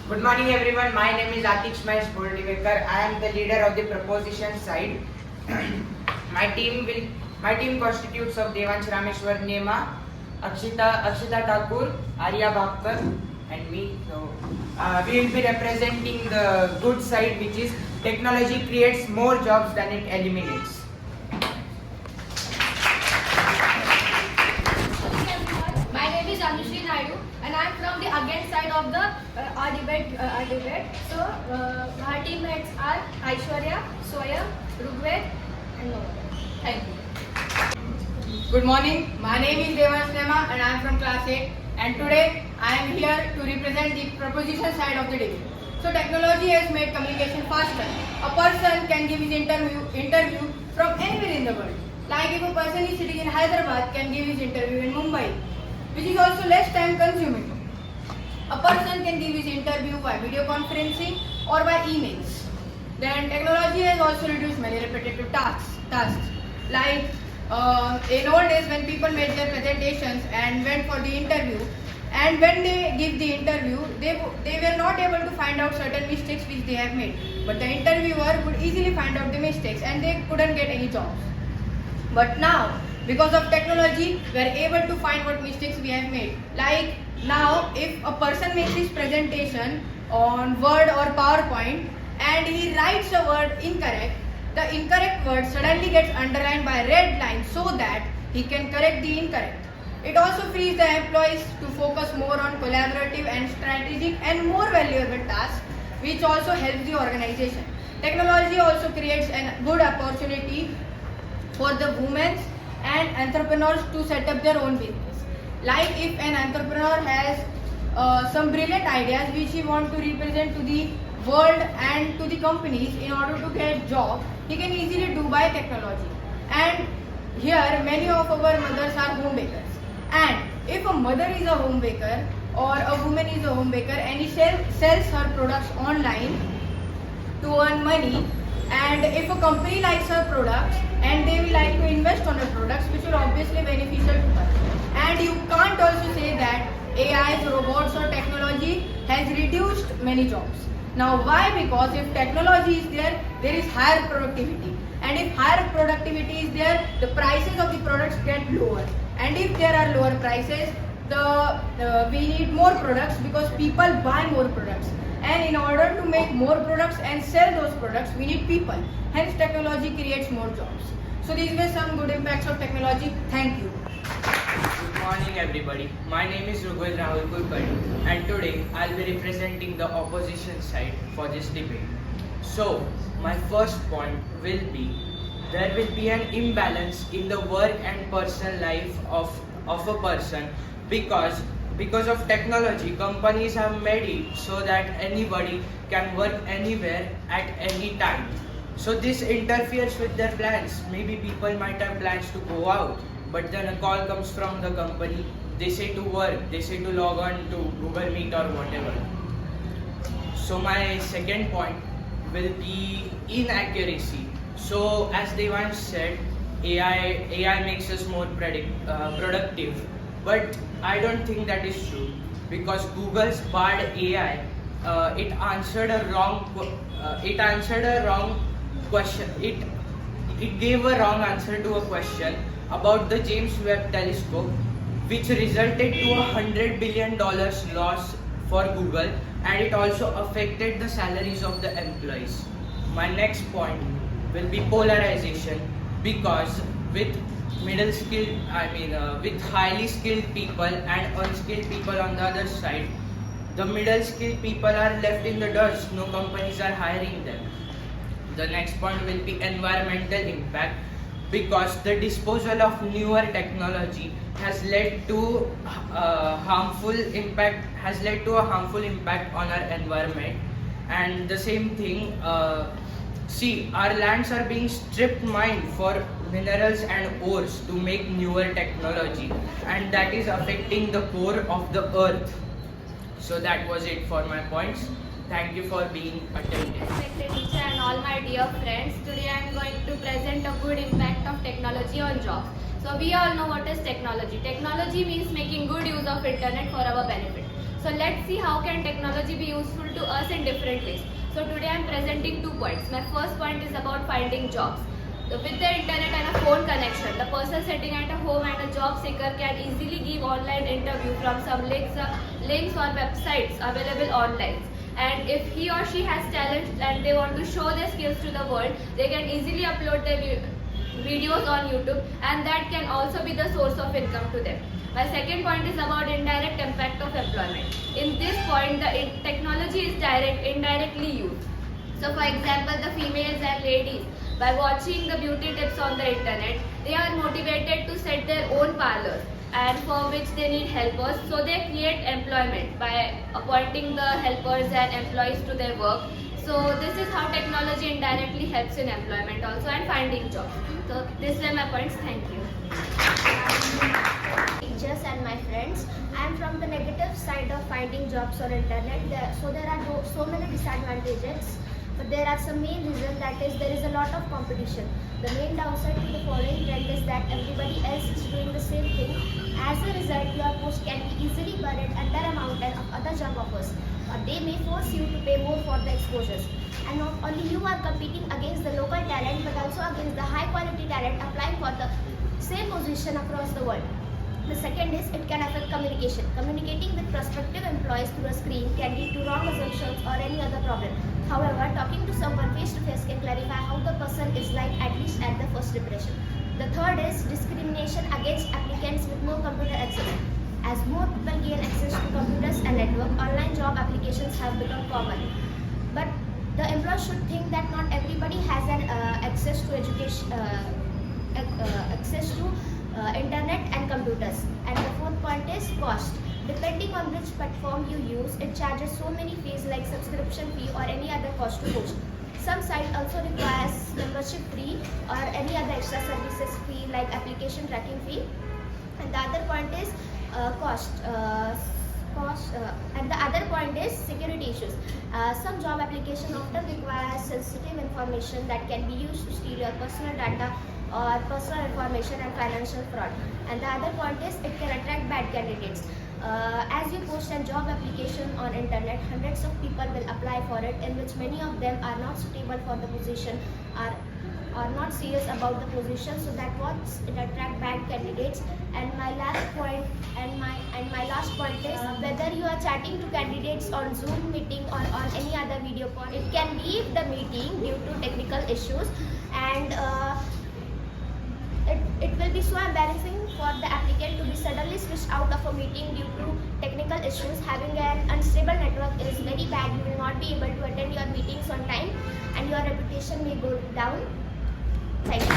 Good morning everyone. My name is Atish Mahesh Boldivekar. I am the leader of the proposition side. My team constitutes of Devansh Rameshwar Nema, Akshita Thakur, Arya Bhakkar and me. So we will be representing the good side, which is technology creates more jobs than it eliminates. My name is Anushri Naidu and I am from the against side of the our debate. So our teammates are Aishwarya, Soya, Rugved and Noah. Thank you. Good morning. My name is Devansh Nema and I am from class 8 and today I am here to represent the proposition side of the debate. So technology has made communication faster. A person can give his interview from anywhere in the world. Like if a person is sitting in Hyderabad can give his interview in Mumbai, which is also less time consuming. A person can give his interview by video conferencing or by emails. Then technology has also reduced many repetitive tasks. Like in old days when people made their presentations and went for the interview, and when they give the interview, they were not able to find out certain mistakes which they have made. But the interviewer could easily find out the mistakes and they couldn't get any jobs. But now, because of technology, we are able to find what mistakes we have made. Like now, if a person makes his presentation on Word or PowerPoint and he writes a word incorrect, the incorrect word suddenly gets underlined by a red line so that he can correct the incorrect. It also frees the employees to focus more on collaborative and strategic and more valuable tasks, which also helps the organization. Technology also creates a good opportunity for the women and entrepreneurs to set up their own business. Like if an entrepreneur has some brilliant ideas which he wants to represent to the world and to the companies in order to get job, he can easily do by technology. And here many of our mothers are home bakers. And if a mother is a home baker or a woman is a home baker and he sells her products online to earn money, and if a company likes her products and they will like to invest on her products, which will obviously beneficial to her. And you can't also say that AIs, robots or technology has reduced many jobs. Now why? Because if technology is there, there is higher productivity. And if higher productivity is there, the prices of the products get lower. And if there are lower prices, we need more products because people buy more products. And in order to make more products and sell those products, we need people. Hence, technology creates more jobs. So these were some good impacts of technology. Thank you. Good morning everybody. My name is Rugved Rahul Kulkarni and today I'll be representing the opposition side for this debate. So my first point will be there will be an imbalance in the work and personal life of a person because of technology. Companies have made it so that anybody can work anywhere at any time. So this interferes with their plans. Maybe people might have plans to go out, but then a call comes from the company. They say to work, they say to log on to Google Meet or whatever. So my second point will be inaccuracy. So as Devansh said, AI makes us more productive, but I don't think that is true because Google's Bard AI it answered a wrong question. It gave a wrong answer to a question about the James Webb Telescope, which resulted to $100 billion loss for Google, and it also affected the salaries of the employees. My next point will be polarization because with with highly skilled people and unskilled people on the other side, the middle skilled people are left in the dust. No companies are hiring them. The next point will be environmental impact because the disposal of newer technology has led to a harmful impact on our environment. And the same thing, our lands are being stripped mined for minerals and ores to make newer technology, and that is affecting the core of the earth. So that was it for my points. Thank you for being attentive. Respected teacher and all my dear friends, today I am going to present a good impact of technology on jobs. So we all know what is technology. Technology means making good use of internet for our benefit. So let's see how can technology be useful to us in different ways. So today I am presenting 2 points. My first point is about finding jobs. With the internet and a phone connection, the person sitting at a home and a job seeker can easily give online interview from some links or websites available online. And if he or she has talent and they want to show their skills to the world, they can easily upload their videos on YouTube, and that can also be the source of income to them. My second point is about indirect impact of employment. In this point, the technology is indirectly used. So for example, the females and ladies, by watching the beauty tips on the internet, they are motivated to set their own parlors, and for which they need helpers. So they create employment by appointing the helpers and employees to their work. So this is how technology indirectly helps in employment also and finding jobs. So these were my points. Thank you. Teachers and my friends, I am from the negative side of finding jobs on internet. There are so many disadvantages, but there are some main reasons, that is there is a lot of competition. The main downside to the following trend is that everybody else is doing the same thing. As a result, your post can be easily buried under a mountain of other job offers, or they may force you to pay more for the exposures. And not only you are competing against the local talent, but also against the high quality talent applying for the same position across the world. The second is it can affect communication. Communicating with prospective employees through a screen can lead to wrong assumptions or any other problem. However, talking to someone face to face can clarify how the person is like, at least at the first impression. The third is discrimination against applicants with no computer access. As more people gain access to computers and network, online job applications have become common. But the employer should think that not everybody has an access to education, access to internet and computers. And the fourth point is cost. Depending on which platform you use, it charges so many fees like subscription fee or any other cost to host. Some site also requires membership fee or any other extra services fee like application tracking fee. And the other point is cost. And the other point is security issues. Some job application often require sensitive information that can be used to steal your personal data or personal information and financial fraud. And the other point is it can attract bad candidates. As you post a job application on internet, hundreds of people will apply for it, in which many of them are not suitable for the position, are not serious about the position, so that what it attract bad candidates. And my last point is whether you are chatting to candidates on Zoom meeting or on any other video call, it can leave the meeting due to technical issues, and it will be so embarrassing for the applicant to be suddenly switched out of a meeting due to technical issues. Having an unstable network is very bad. You will not be able to attend your meetings on time and your reputation may go down. Thank you.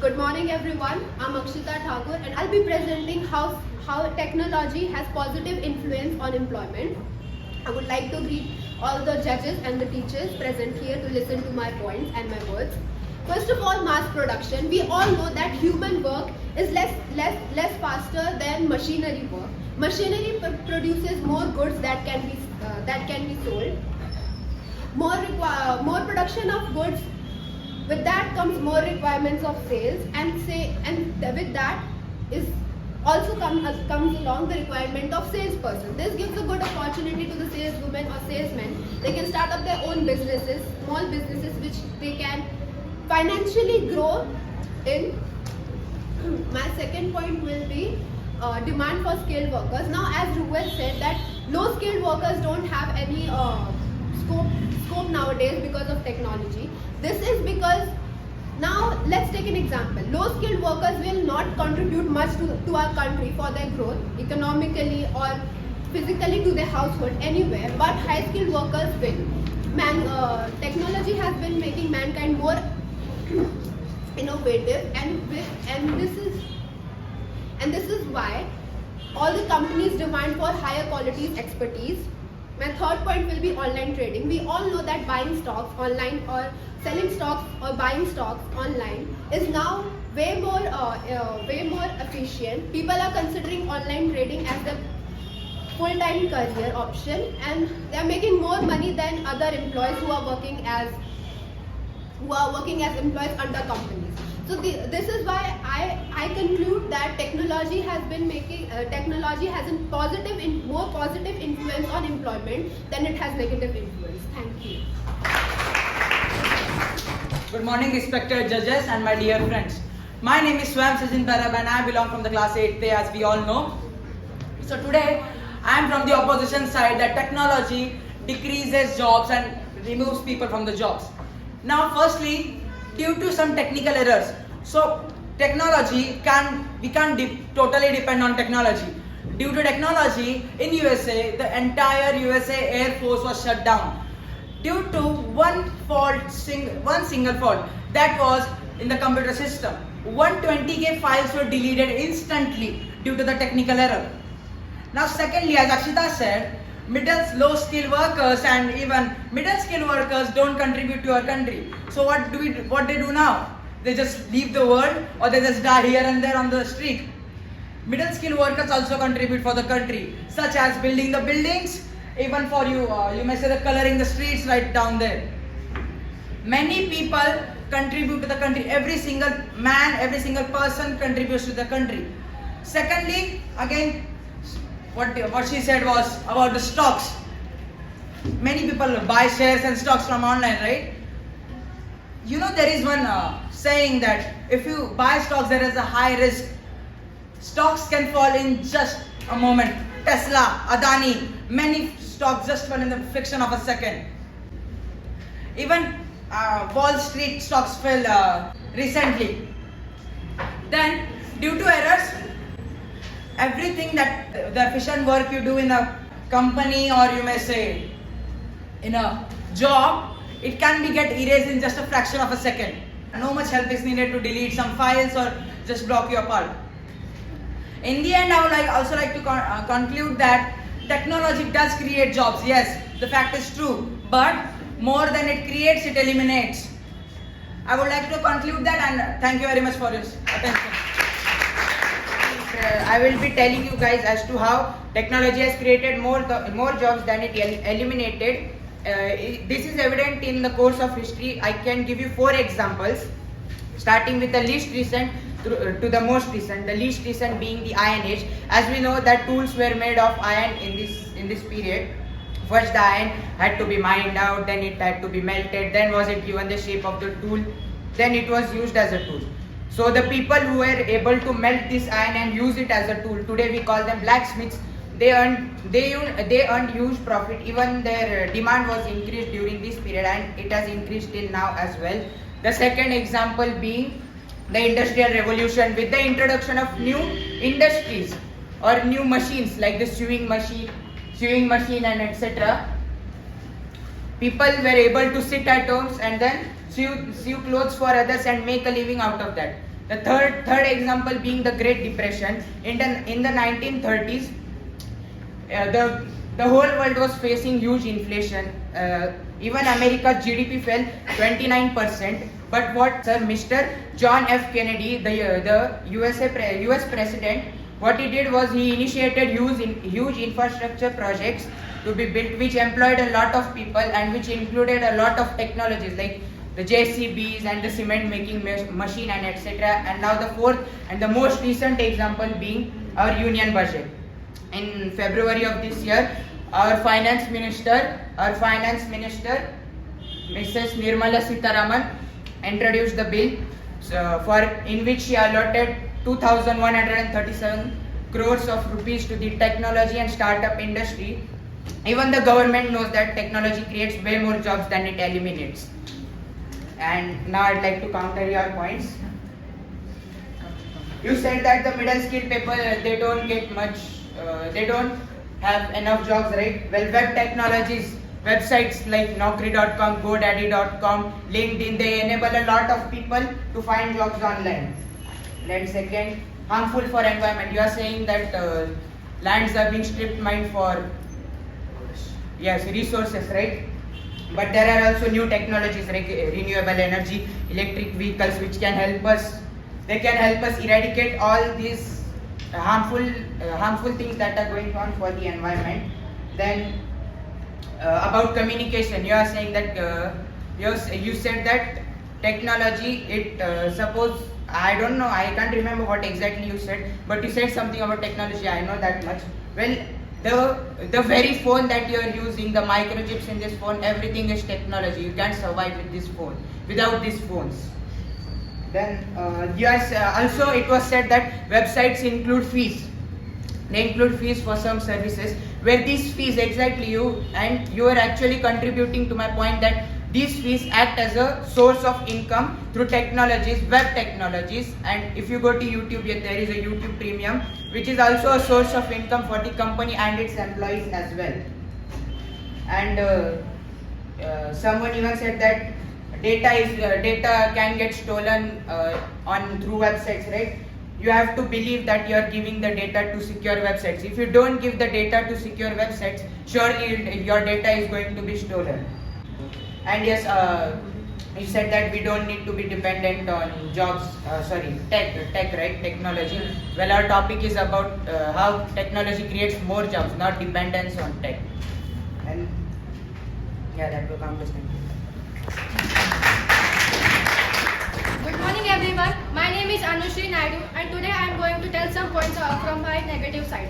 Good morning everyone, I'm Akshita Thakur and I'll be presenting how technology has positive influence on employment. I would like to greet all the judges and the teachers present here to listen to my points and my words. First of all, mass production. We all know that human work is less faster than machinery work. Machinery produces more goods that can be sold. More production of goods. With that comes more requirements of sales, and with that is also comes along the requirement of salesperson. This gives a good opportunity to the saleswomen or salesmen. They can start up their own businesses, small businesses, which they can financially grow in. My second point will be demand for skilled workers. Now, as Rugved said, that low skilled workers don't have any scope nowadays because of technology. This is because, now let's take an example. Low skilled workers will not contribute much to our country for their growth economically or physically to their household anywhere, but high skilled workers will. Technology has been making mankind more innovative, and this is why all the companies demand for higher quality expertise. My third point will be online trading. We all know that buying stocks online or selling stocks or buying stocks online is now way more efficient. People are considering online trading as a full-time career option, and they are making more money than other employees who are working as employees under companies. So this is why I conclude that technology has been making technology has a more positive influence on employment than it has negative influence. Thank you. Good morning, respected judges and my dear friends. My name is Swam Sajin Parab and I belong from the class 8th as we all know. So today I am from the opposition side that technology decreases jobs and removes people from the jobs. Now firstly, due to some technical errors, so technology we can't totally depend on technology. Due to technology in USA, the entire USA Air Force was shut down due to one single fault, that was in the computer system. 120K files were deleted instantly due to the technical error. Now secondly, as Akshita said, low skill workers and even middle skill workers don't contribute to our country. So what they do now? They just leave the world or they just die here and there on the street. Middle skill workers also contribute for the country, such as building the buildings, even for you may say the coloring the streets right down there. Many people contribute to the country. Every single man, every single person contributes to the country. Secondly, again, what she said was about the stocks. Many people buy shares and stocks from online, right? You know, there is one saying that if you buy stocks, there is a high risk. Stocks can fall in just a moment. Tesla, Adani, many stocks just fell in the fraction of a second. Even Wall Street stocks fell recently. Then, due to errors, everything that the efficient work you do in a company or you may say in a job, it can be get erased in just a fraction of a second. No much help is needed to delete some files or just block your part. In the end, I would also like to conclude that technology does create jobs. Yes, the fact is true, but more than it creates, it eliminates. I would like to conclude that and thank you very much for your attention. I will be telling you guys as to how technology has created more jobs than it eliminated. This is evident in the course of history. I can give you 4 examples, starting with the least recent to the most recent. The least recent being the Iron Age. As we know that tools were made of iron in this period. First the iron had to be mined out, then it had to be melted, then was it given the shape of the tool, then it was used as a tool. So the people who were able to melt this iron and use it as a tool, today we call them blacksmiths, they earned huge profit. Even their demand was increased during this period and it has increased till now as well. The second example being the Industrial Revolution, with the introduction of new industries or new machines like the sewing machine and etc. People were able to sit at homes and then sew clothes for others and make a living out of that. The third example being the Great Depression. In the 1930s, the whole world was facing huge inflation. Even America's GDP fell 29%. But what Sir Mr. John F. Kennedy, the US President, what he did was he initiated huge infrastructure projects to be built, which employed a lot of people and which included a lot of technologies like the JCBs and the cement making machine and etc. And now the fourth and the most recent example being our union budget. In February of this year, our finance minister, Mrs. Nirmala Sitharaman, introduced the bill in which she allotted 2,137 crores of rupees to the technology and startup industry. Even the government knows that technology creates way more jobs than it eliminates. And now I'd like to counter your points. You said that the middle skilled people, they don't get much, they don't have enough jobs, right? Well, web technologies, websites like Naukri.com, GoDaddy.com, LinkedIn, they enable a lot of people to find jobs online. Then second, harmful for environment. You are saying that lands are being stripped mined for resources, right? But there are also new technologies like renewable energy, electric vehicles, which can help us. They can help us eradicate all these harmful things that are going on for the environment. Then about communication, you are saying that you said that technology, suppose I don't know, I can't remember what exactly you said, but you said something about technology, I know that much. Well, the very phone that you are using, the microchips in this phone, everything is technology. You can't survive with this phone, without these phones. Then, yes, also it was said that websites include fees. They include fees for some services, where these fees exactly you are actually contributing to my point that these fees act as a source of income through technologies, web technologies, and if you go to YouTube, there is a YouTube Premium, which is also a source of income for the company and its employees as well. And someone even said that data can get stolen on through websites, right? You have to believe that you are giving the data to secure websites. If you don't give the data to secure websites, surely your data is going to be stolen. And yes, you said that we don't need to be dependent on tech, right? Technology. Well, our topic is about how technology creates more jobs, not dependence on tech. And yeah, that will come to thank you. Good morning everyone. My name is Anushri Naidu and today I am going to tell some points from my negative side.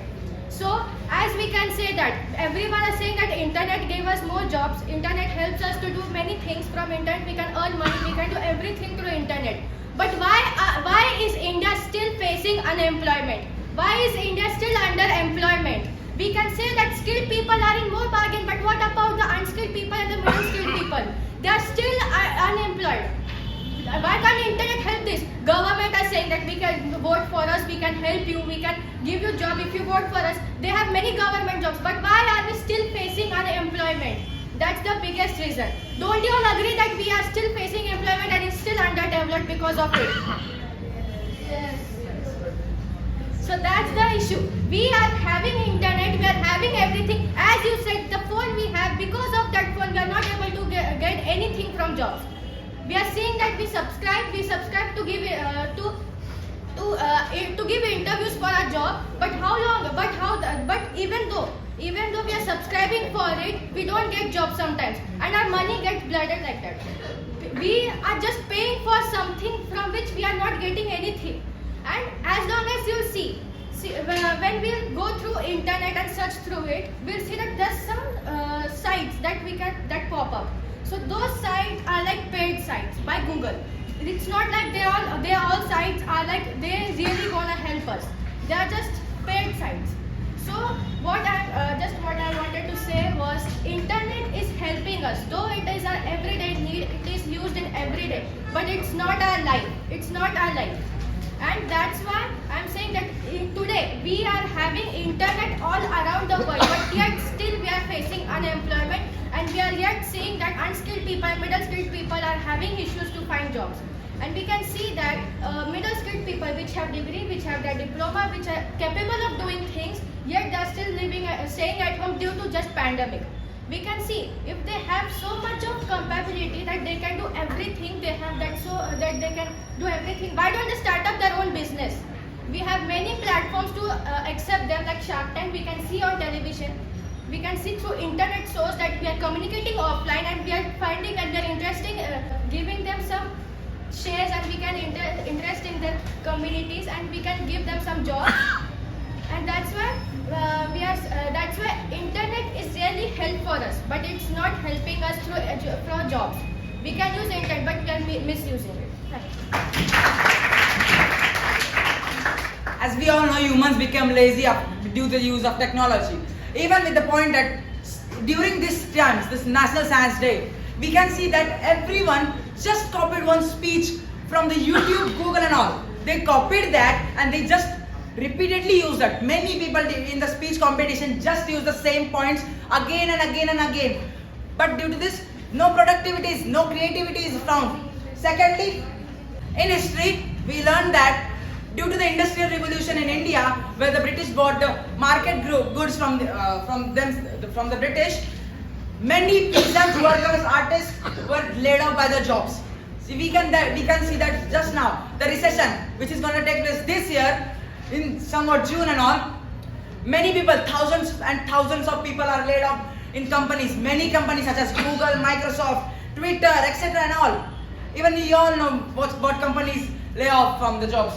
So, as we can say that everyone is saying that internet gave us more jobs, internet helps us to do many things from internet, we can earn money, we can do everything through internet. But why is India still facing unemployment? Why is India still underemployment? We can say that skilled people are in more bargain, but what about the unskilled people and the middle skilled people? They are still unemployed. Why can't internet help this? Government are saying that we can vote for us, we can help you, we can give you job if you vote for us. They have many government jobs, but why are we still facing unemployment? That's the biggest reason. Don't you all agree that we are still facing employment and it's still underdeveloped because of it? Yes. So that's the issue. We are having internet, we are having everything. As you said, the phone we have, because of that phone we are not able to get anything from jobs. We are saying that we subscribe to give to give interviews for our job, but how long? But even though we are subscribing for it, we don't get job sometimes, and our money gets blooded like that. We are just paying for something from which we are not getting anything. And as long as you see when we'll go through internet and search through it, we'll see that there's some sites that pop up. So those sites are like paid sites by Google. It's not like they all sites are like they really gonna help us. They are just paid sites. So what I wanted to say was internet is helping us. Though it is our everyday need, it is used in every day, but it's not our life. It's not our life. And that's why I'm saying that today we are having internet all around the world, but yet still we are facing unemployment, and we are yet seeing that unskilled people, middle skilled people are having issues to find jobs. And we can see that middle skilled people which have degree, which have their diploma, which are capable of doing things, yet they are still staying at home due to just pandemic. We can see if they have so much of capability that they can do everything, they have that that they can do everything. Why don't they start up their own business? We have many platforms to accept them, like Shark Tank. We can see on television. We can see through internet source that we are communicating offline, and we are finding and we are interesting, giving them some shares, and we can invest in their communities, and we can give them some jobs. And that's why that's why internet is really help for us, but it's not helping us through jobs. We can use internet, but we are misusing it. As we all know, humans become lazy due to the use of technology. Even with the point that during this National Science Day, we can see that everyone just copied one speech from the YouTube, Google and all. They copied that and they just repeatedly use that. Many people in the speech competition just use the same points again and again and again. But due to this, no productivity, no creativity is found. Secondly, in history, we learned that due to the Industrial Revolution in India, where the British bought the market goods from the British, many peasants, workers, artists were laid off by their jobs. See, we can see that just now, the recession, which is going to take place this year, in somewhat June and all, many people, thousands and thousands of people are laid off in companies, many companies such as Google, Microsoft, Twitter, etc. and all. Even we all know what companies lay off from the jobs.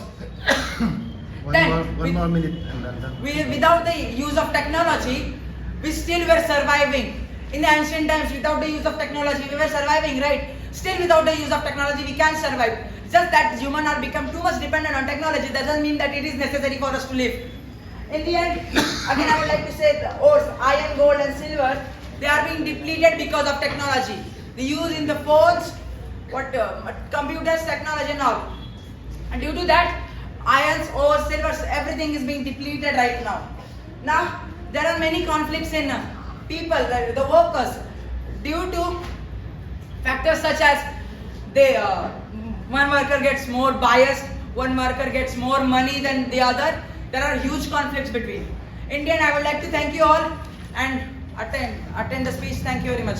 One more minute and I'm done. Without the use of technology, we still were surviving. In the ancient times, without the use of technology, we were surviving, right? Still without the use of technology, we can survive. Just that humans are become too much dependent on technology doesn't mean that it is necessary for us to live. In the end, again I would like to say the ores, iron, gold and silver, they are being depleted because of technology. The use in the phones, computers, technology and all. And due to that, irons, ores, silvers, everything is being depleted right now. Now, there are many conflicts in people, the workers, due to factors such as one worker gets more biased, one worker gets more money than the other. There are huge conflicts between. In the end, I would like to thank you all and attend the speech. Thank you very much.